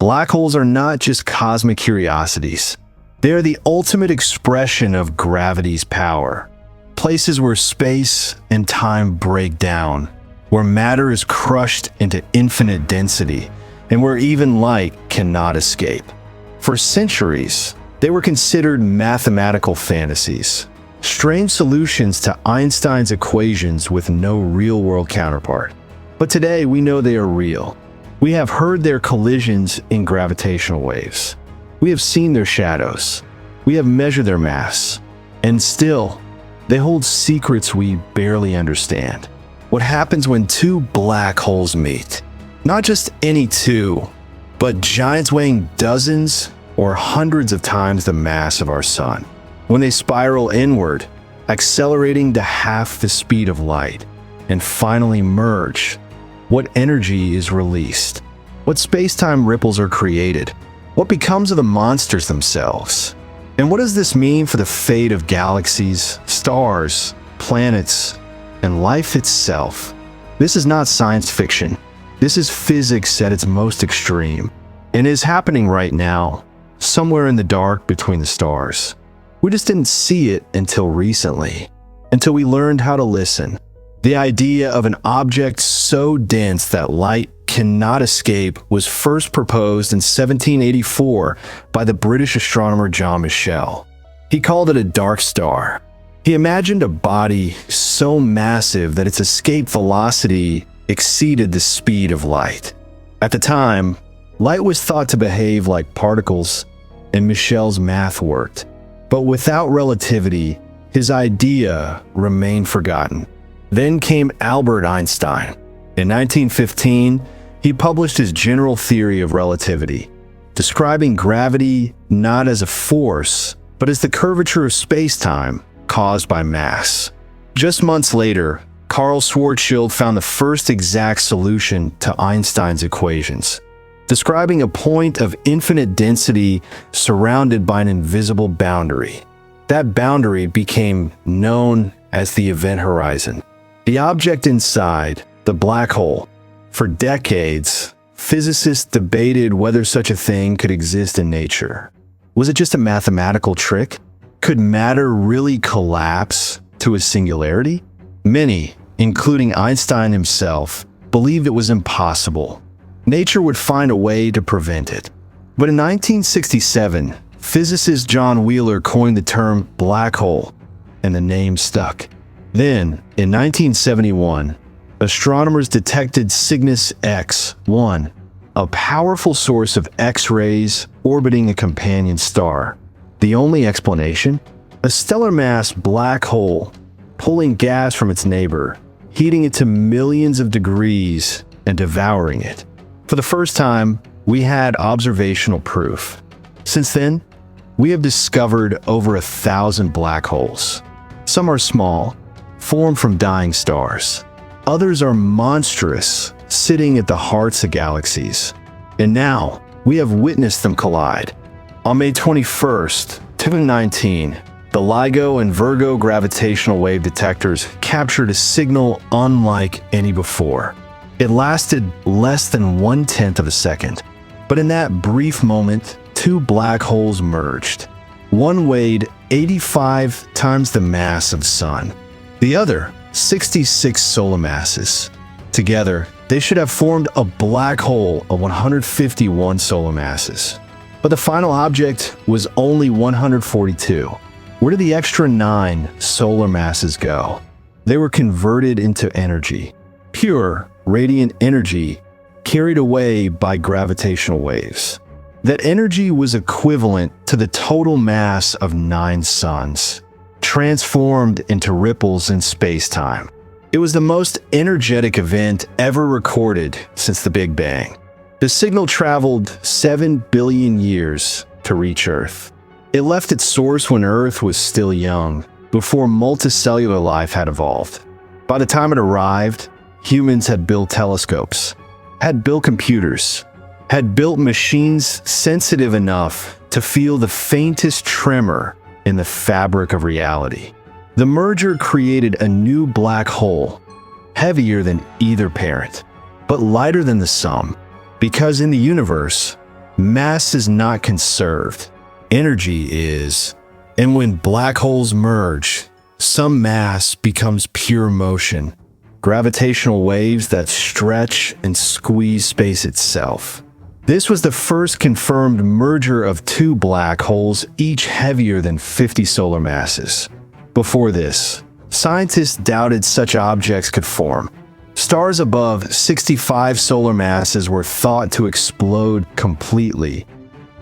Black holes are not just cosmic curiosities. They are the ultimate expression of gravity's power. Places where space and time break down, where matter is crushed into infinite density, and where even light cannot escape. For centuries, they were considered mathematical fantasies, strange solutions to Einstein's equations with no real-world counterpart. But today, we know they are real. We have heard their collisions in gravitational waves. We have seen their shadows. We have measured their mass. And still, they hold secrets we barely understand. What happens when two black holes meet? Not just any two, but giants weighing dozens or hundreds of times the mass of our sun. When they spiral inward, accelerating to half the speed of light, and finally merge, what energy is released? What space-time ripples are created? What becomes of the monsters themselves? And what does this mean for the fate of galaxies, stars, planets, and life itself? This is not science fiction. This is physics at its most extreme, and is happening right now, somewhere in the dark between the stars. We just didn't see it until recently, until we learned how to listen. The idea of an object so dense that light cannot escape was first proposed in 1784 by the British astronomer John Michell. He called it a dark star. He imagined a body so massive that its escape velocity exceeded the speed of light. At the time, light was thought to behave like particles, and Michell's math worked. But without relativity, his idea remained forgotten. Then came Albert Einstein. In 1915, he published his general theory of relativity, describing gravity not as a force, but as the curvature of space-time caused by mass. Just months later, Carl Schwarzschild found the first exact solution to Einstein's equations, describing a point of infinite density surrounded by an invisible boundary. That boundary became known as the event horizon. The object inside, the black hole. For decades, physicists debated whether such a thing could exist in nature. Was it just a mathematical trick? Could matter really collapse to a singularity? Many, including Einstein himself, believed it was impossible. Nature would find a way to prevent it. But in 1967, physicist John Wheeler coined the term black hole, and the name stuck. Then, in 1971, astronomers detected Cygnus X-1, a powerful source of X-rays orbiting a companion star. The only explanation? A stellar mass black hole pulling gas from its neighbor, heating it to millions of degrees and devouring it. For the first time, we had observational proof. Since then, we have discovered over 1,000 black holes. Some are small, formed from dying stars. Others are monstrous, sitting at the hearts of galaxies. And now, we have witnessed them collide. On May 21st, 2019, the LIGO and Virgo gravitational wave detectors captured a signal unlike any before. It lasted less than 1/10 of a second. But in that brief moment, two black holes merged. One weighed 85 times the mass of the Sun. The other, 66 solar masses. Together, they should have formed a black hole of 151 solar masses. But the final object was only 142. Where did the extra 9 solar masses go? They were converted into energy. Pure, radiant energy carried away by gravitational waves. That energy was equivalent to the total mass of 9 suns, transformed into ripples in space-time. It was the most energetic event ever recorded since the Big Bang. The signal traveled 7 billion years to reach Earth. It left its source when Earth was still young, before multicellular life had evolved. By the time it arrived, humans had built telescopes, had built computers, had built machines sensitive enough to feel the faintest tremor in the fabric of reality. The merger created a new black hole, heavier than either parent, but lighter than the sum, because in the universe, Mass is not conserved. Energy is. And when black holes merge, some mass becomes pure motion. Gravitational waves that stretch and squeeze space itself. This was the first confirmed merger of two black holes, each heavier than 50 solar masses. Before this, scientists doubted such objects could form. Stars above 65 solar masses were thought to explode completely,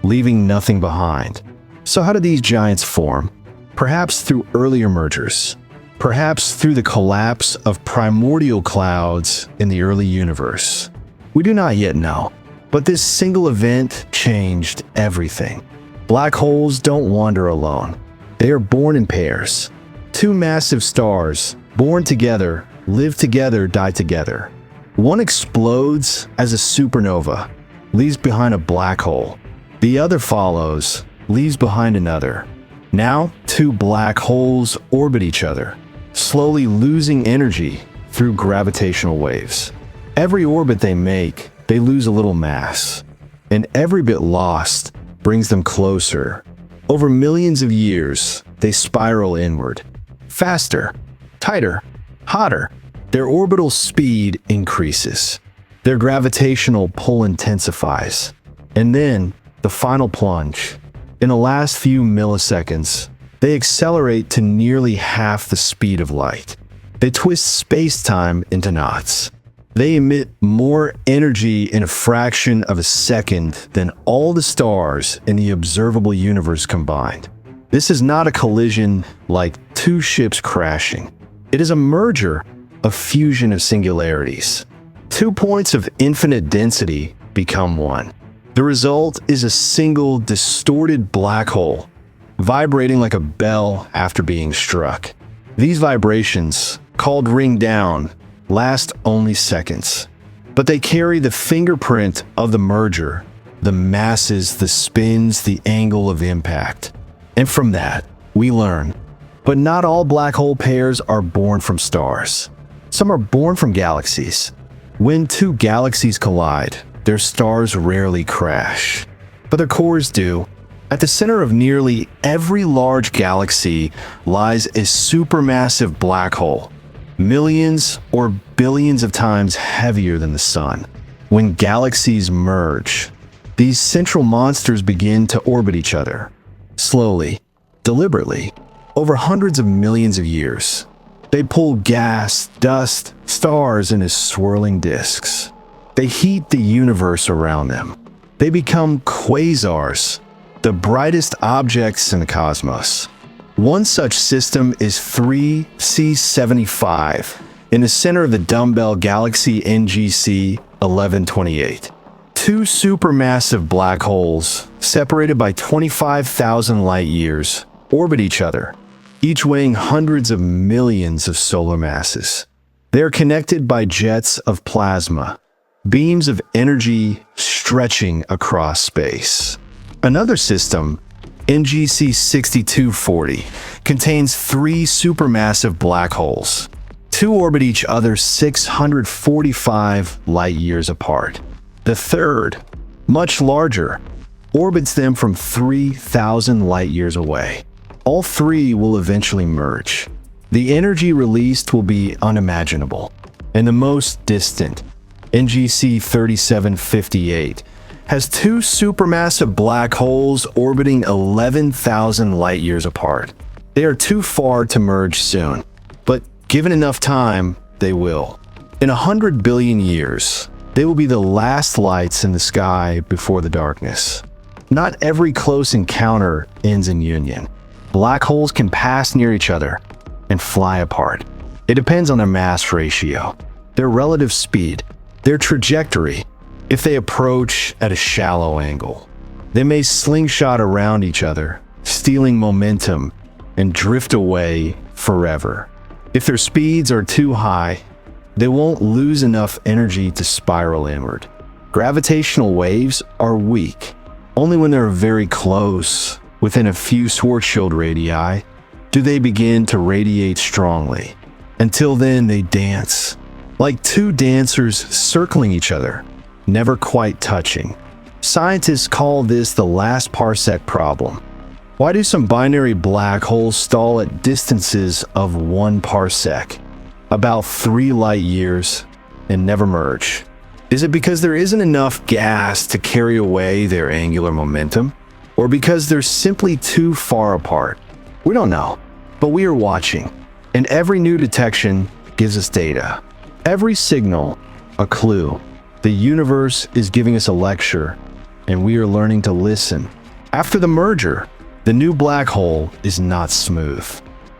leaving nothing behind. So how did these giants form? Perhaps through earlier mergers. Perhaps through the collapse of primordial clouds in the early universe. We do not yet know. But this single event changed everything. Black holes don't wander alone. They are born in pairs. Two massive stars, born together, live together, die together. One explodes as a supernova, leaves behind a black hole. The other follows, leaves behind another. Now, two black holes orbit each other, slowly losing energy through gravitational waves. Every orbit they make, they lose a little mass, and every bit lost brings them closer. Over millions of years, they spiral inward. Faster, tighter, hotter. Their orbital speed increases. Their gravitational pull intensifies. And then, the final plunge. In the last few milliseconds, they accelerate to nearly half the speed of light. They twist space-time into knots. They emit more energy in a fraction of a second than all the stars in the observable universe combined. This is not a collision like two ships crashing. It is a merger, a fusion of singularities. 2 points of infinite density become one. The result is a single distorted black hole, vibrating like a bell after being struck. These vibrations, called Ringdown, last only seconds, but they carry the fingerprint of the merger, the masses, the spins, the angle of impact. And from that, we learn. But not all black hole pairs are born from stars. Some are born from galaxies. When two galaxies collide, their stars rarely crash, but their cores do. At the center of nearly every large galaxy lies a supermassive black hole, millions or billions of times heavier than the sun. When galaxies merge, these central monsters begin to orbit each other, slowly, deliberately, over hundreds of millions of years. They pull gas, dust, stars into swirling disks. They heat the universe around them. They become quasars, the brightest objects in the cosmos. One such system is 3C75 in the center of the dumbbell galaxy NGC 1128. Two supermassive black holes, separated by 25,000 light-years, orbit each other, each weighing hundreds of millions of solar masses. They are connected by jets of plasma, beams of energy stretching across space. Another system, NGC 6240, contains 3 supermassive black holes. 2 orbit each other 645 light-years apart. The third, much larger, orbits them from 3,000 light-years away. All 3 will eventually merge. The energy released will be unimaginable. And the most distant, NGC 3758, has 2 supermassive black holes orbiting 11,000 light-years apart. They are too far to merge soon, but given enough time, they will. In 100 billion years, they will be the last lights in the sky before the darkness. Not every close encounter ends in union. Black holes can pass near each other and fly apart. It depends on their mass ratio, their relative speed, their trajectory. If they approach at a shallow angle, they may slingshot around each other, stealing momentum, and drift away forever. If their speeds are too high, they won't lose enough energy to spiral inward. Gravitational waves are weak. Only when they're very close, within a few Schwarzschild radii, do they begin to radiate strongly. Until then, they dance, like two dancers circling each other, never quite touching. Scientists call this the last parsec problem. Why do some binary black holes stall at distances of 1 parsec, about 3 light years, and never merge? Is it because there isn't enough gas to carry away their angular momentum? Or because they're simply too far apart? We don't know, but we are watching, and every new detection gives us data. Every signal, a clue. The universe is giving us a lecture, and we are learning to listen. After the merger, the new black hole is not smooth.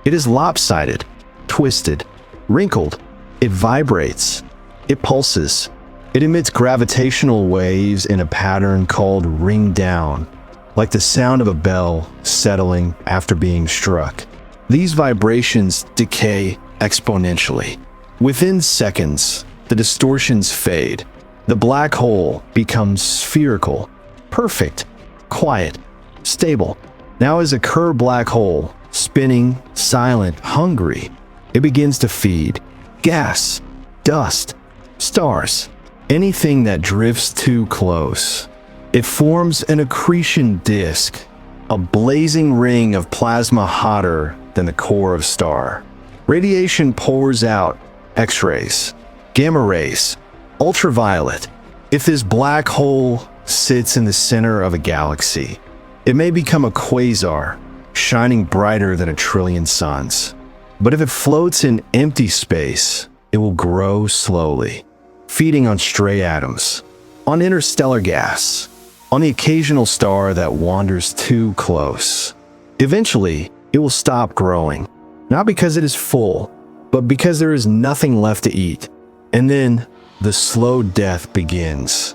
It is lopsided, twisted, wrinkled. It vibrates. It pulses. It emits gravitational waves in a pattern called ringdown, like the sound of a bell settling after being struck. These vibrations decay exponentially. Within seconds, the distortions fade. The black hole becomes spherical, perfect, quiet, stable. Now as a Kerr black hole, spinning, silent, hungry, it begins to feed gas, dust, stars, anything that drifts too close. It forms an accretion disk, a blazing ring of plasma hotter than the core of a star. Radiation pours out, X-rays, gamma rays, ultraviolet. If this black hole sits in the center of a galaxy, it may become a quasar, shining brighter than 1 trillion suns. But if it floats in empty space, it will grow slowly, feeding on stray atoms, on interstellar gas, on the occasional star that wanders too close. Eventually, it will stop growing, not because it is full, but because there is nothing left to eat. And then, the slow death begins.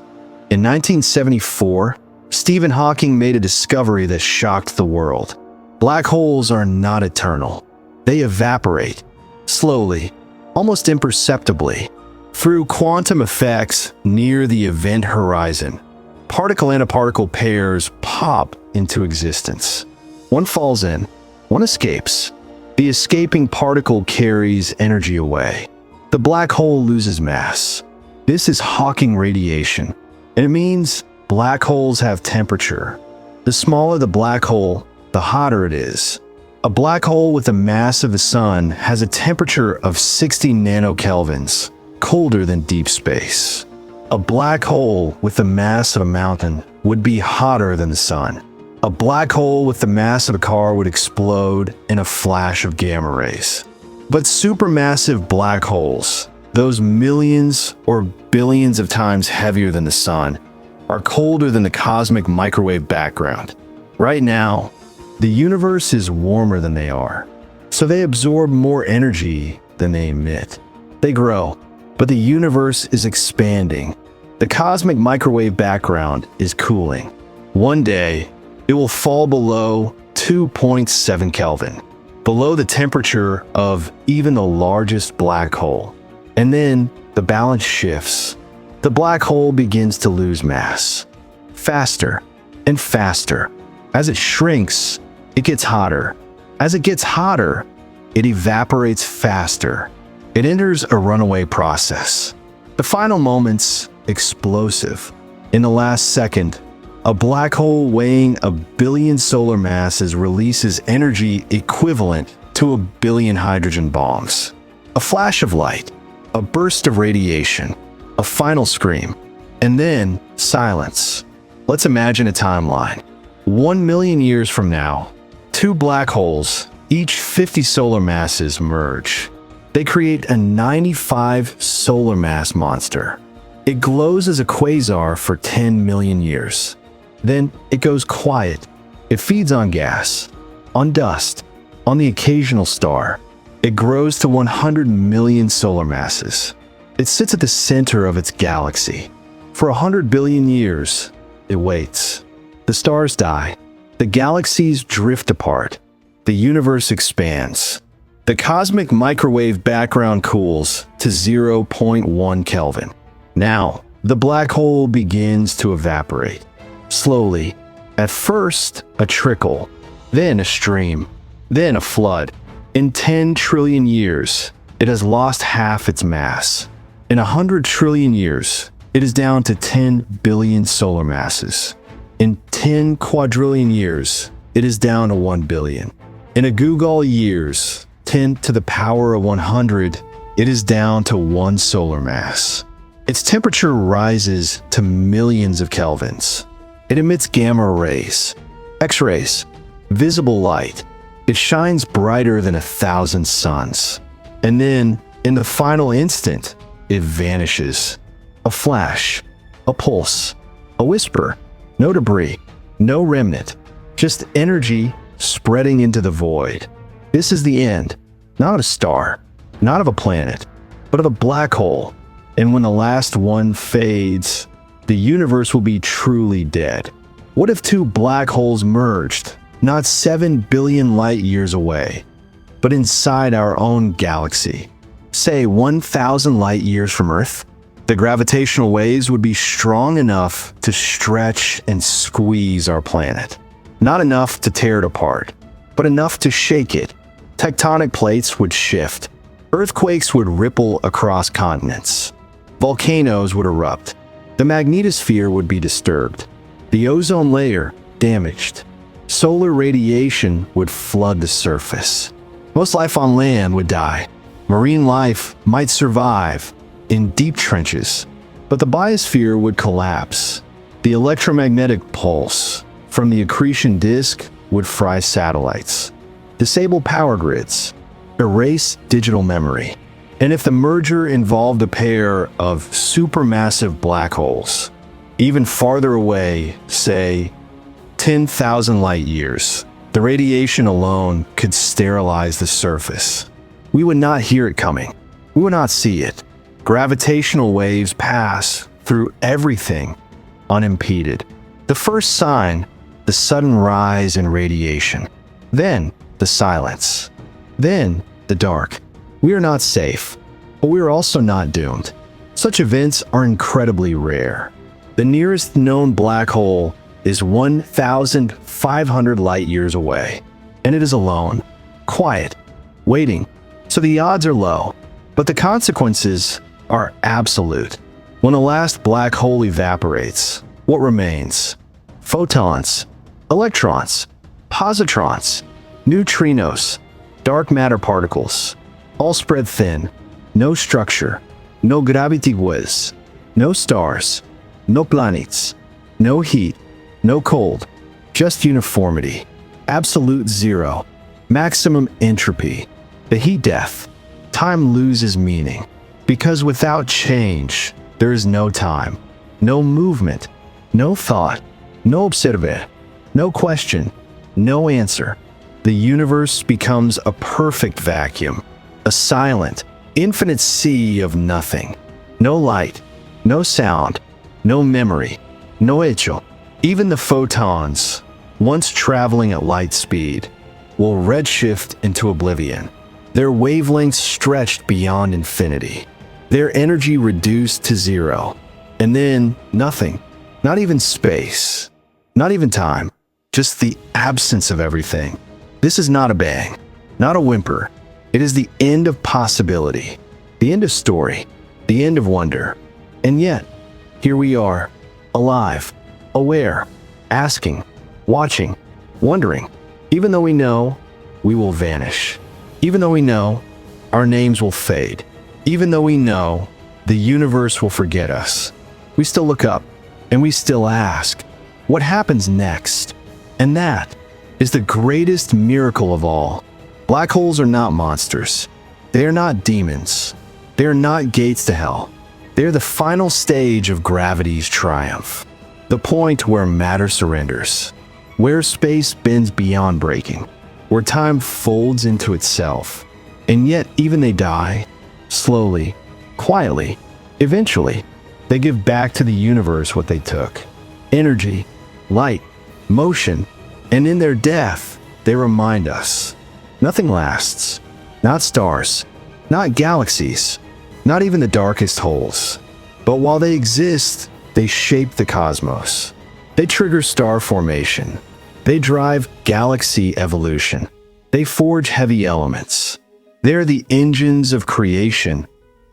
In 1974, Stephen Hawking made a discovery that shocked the world. Black holes are not eternal. They evaporate, slowly, almost imperceptibly, through quantum effects near the event horizon. Particle-antiparticle pairs pop into existence. One falls in, one escapes. The escaping particle carries energy away. The black hole loses mass. This is Hawking radiation, and it means black holes have temperature. The smaller the black hole, the hotter it is. A black hole with the mass of the sun has a temperature of 60 nanokelvins, colder than deep space. A black hole with the mass of a mountain would be hotter than the sun. A black hole with the mass of a car would explode in a flash of gamma rays. But supermassive black holes, those millions or billions of times heavier than the sun, are colder than the cosmic microwave background. Right now, the universe is warmer than they are, so they absorb more energy than they emit. They grow, but the universe is expanding. The cosmic microwave background is cooling. One day, it will fall below 2.7 Kelvin, below the temperature of even the largest black hole. And then the balance shifts. The black hole begins to lose mass. Faster and faster. As it shrinks, it gets hotter. As it gets hotter, it evaporates faster. It enters a runaway process. The final moments, explosive. In the last second, a black hole weighing 1 billion solar masses releases energy equivalent to 1 billion hydrogen bombs. A flash of light, a burst of radiation, a final scream, and then silence. Let's imagine a timeline. 1 million years from now, 2 black holes, each 50 solar masses, merge. They create a 95 solar mass monster. It glows as a quasar for 10 million years. Then it goes quiet. It feeds on gas, on dust, on the occasional star. It grows to 100 million solar masses. It sits at the center of its galaxy. For 100 billion years, it waits. The stars die. The galaxies drift apart. The universe expands. The cosmic microwave background cools to 0.1 Kelvin. Now, the black hole begins to evaporate. Slowly. At first, a trickle, then a stream, then a flood. In 10 trillion years, it has lost half its mass. In 100 trillion years, it is down to 10 billion solar masses. In 10 quadrillion years, it is down to 1 billion. In a googol years, 10 to the power of 100, it is down to 1 solar mass. Its temperature rises to millions of kelvins. It emits gamma rays, X-rays, visible light. It shines brighter than 1,000 suns. And then, in the final instant, it vanishes. A flash, a pulse, a whisper, no debris, no remnant, just energy spreading into the void. This is the end, not a star, not of a planet, but of a black hole. And when the last one fades, the universe will be truly dead. What if 2 black holes merged, not 7 billion light years away, but inside our own galaxy? Say 1,000 light years from Earth? The gravitational waves would be strong enough to stretch and squeeze our planet. Not enough to tear it apart, but enough to shake it. Tectonic plates would shift. Earthquakes would ripple across continents. Volcanoes would erupt. The magnetosphere would be disturbed. The ozone layer damaged. Solar radiation would flood the surface. Most life on land would die. Marine life might survive in deep trenches, but the biosphere would collapse. The electromagnetic pulse from the accretion disk would fry satellites, disable power grids, erase digital memory. And if the merger involved a pair of supermassive black holes, even farther away, say 10,000 light years, the radiation alone could sterilize the surface. We would not hear it coming. We would not see it. Gravitational waves pass through everything unimpeded. The first sign, the sudden rise in radiation. Then the silence. Then the dark. We are not safe, but we are also not doomed. Such events are incredibly rare. The nearest known black hole is 1,500 light years away, and it is alone, quiet, waiting. So the odds are low, but the consequences are absolute. When the last black hole evaporates, what remains? Photons, electrons, positrons, neutrinos, dark matter particles, all spread thin. No structure, no gravity wells, no stars, no planets, no heat, no cold, just uniformity, absolute zero, maximum entropy, the heat death. Time loses meaning, because without change, there is no time, no movement, no thought, no observer, no question, no answer. The universe becomes a perfect vacuum, a silent, infinite sea of nothing. No light, no sound, no memory, no echo. Even the photons, once traveling at light speed, will redshift into oblivion. Their wavelengths stretched beyond infinity. Their energy reduced to zero. And then nothing. Not even space. Not even time. Just the absence of everything. This is not a bang. Not a whimper. It is the end of possibility. The end of story. The end of wonder. And yet, here we are. Alive. Aware. Asking. Watching. Wondering. Even though we know we will vanish. Even though we know our names will fade. Even though we know the universe will forget us. We still look up and we still ask, what happens next? And that is the greatest miracle of all. Black holes are not monsters. They are not demons. They are not gates to hell. They are the final stage of gravity's triumph. The point where matter surrenders. Where space bends beyond breaking. Where time folds into itself. And yet even they die, slowly, quietly, eventually, they give back to the universe what they took. Energy, light, motion, and in their death, they remind us. Nothing lasts. Not stars, not galaxies, not even the darkest holes. But while they exist, they shape the cosmos. They trigger star formation. They drive galaxy evolution. They forge heavy elements. They are the engines of creation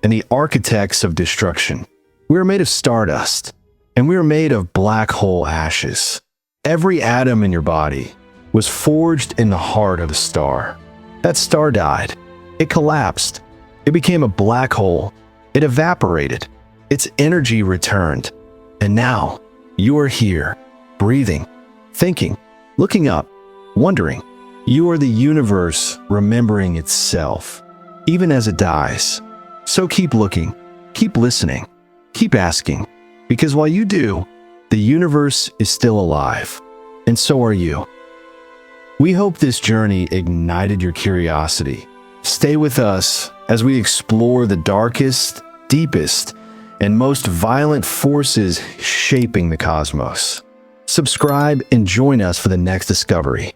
and the architects of destruction. We are made of stardust, and we are made of black hole ashes. Every atom in your body was forged in the heart of a star. That star died. It collapsed. It became a black hole. It evaporated. Its energy returned. And now, you are here, breathing, thinking, looking up, wondering. You are the universe remembering itself, even as it dies. So keep looking, keep listening, keep asking, because while you do, the universe is still alive, and so are you. We hope this journey ignited your curiosity. Stay with us as we explore the darkest, deepest, and most violent forces shaping the cosmos. Subscribe and join us for the next discovery.